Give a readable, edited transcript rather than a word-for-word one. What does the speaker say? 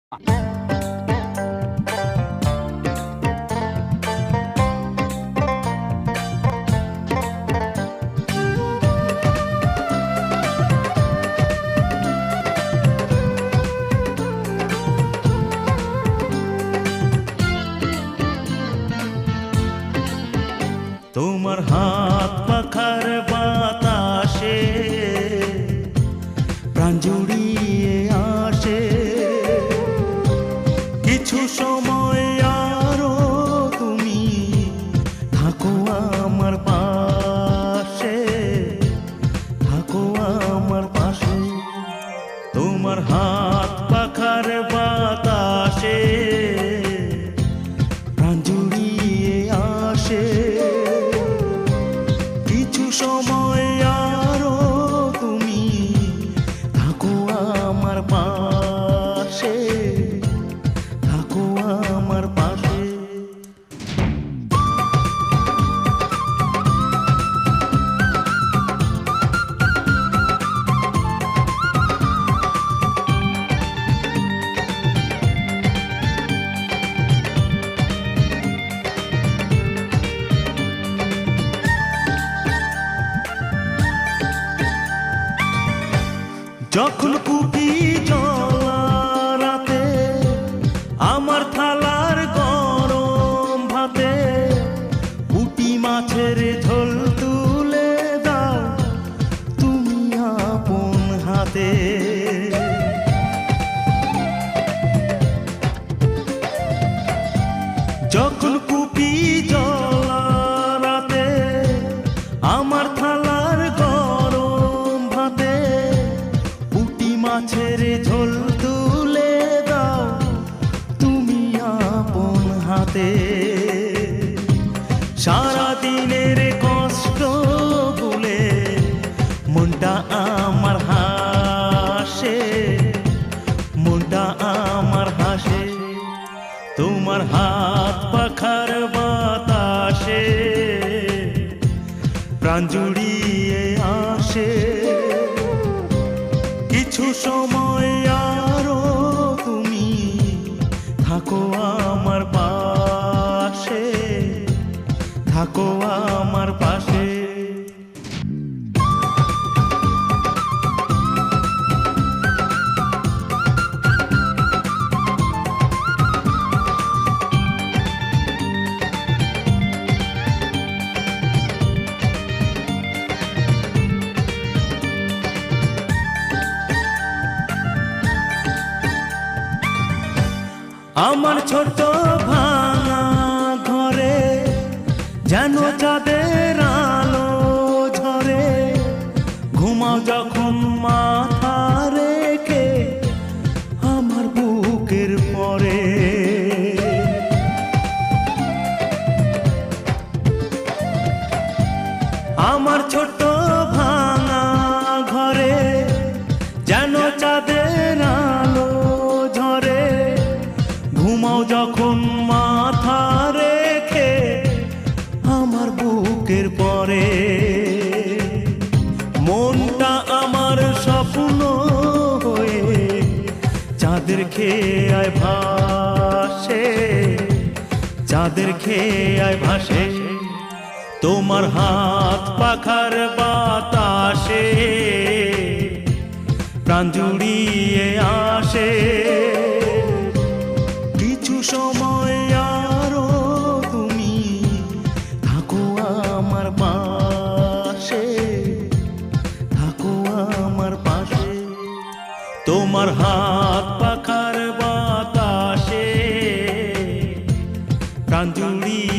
তোমার হাত পাখার বাতাসে প্রাণ জুড়িয়ে আসে, কিছু সময় আরো তুমি থাকো আমার পাশে, থাকো আমার পাশে। তোমার হাত পাখার বাতাসে প্রাণ জুড়িয়ে আসে, সময় আরো তুমি থাকো আমার পাশে, থাকো আমার পাশে। যখন কুপি জ্বলা রাতে আমার থালার গরম ভাতে পুঁটি মাছের ঝোল তুলে দাও তুমি আপন হাতে। যখন কুপি জ্বলা রাতে আমার থালার গরম ভাতে মাছের ঝোল তুলে দাও তুমি আপন হাতে। সারাদিনের কষ্ট ভুলে মনটা আমার হাসে, মনটা আমার হাসে। তোমার হাত পাখার বাতাসে প্রাণ জুড়িয়ে আসে, কিছু সময় আরো তুমি থাকো আমার পাশে, থাকো আমার পাশে। আমার ছোট ভাঙা ঘরে যেন চাঁদের আলো ঝরে, ঘুমাও যখন মাথা রেখে আমার বুকের পরে। আমার ছোট ভাঙা ঘরে যেন চাঁদের আলো ঝরে, ঘুমাও যখন মাথা রেখে আমার বুকের পরে। মনটা আমার স্বপ্ন হয়ে চাঁদের খেয়ায় ভাসে, চাঁদের খেয়ায় ভাসে। তোমার হাত পাখার বাতাসে প্রাণ জুড়িয়ে আসে, কিছু সময় আরো তুমি থাকো আমার পাশে, থাকো আমার পাশে। তোমার হাত পাখার বাতাসে প্রাণ জুড়িয়ে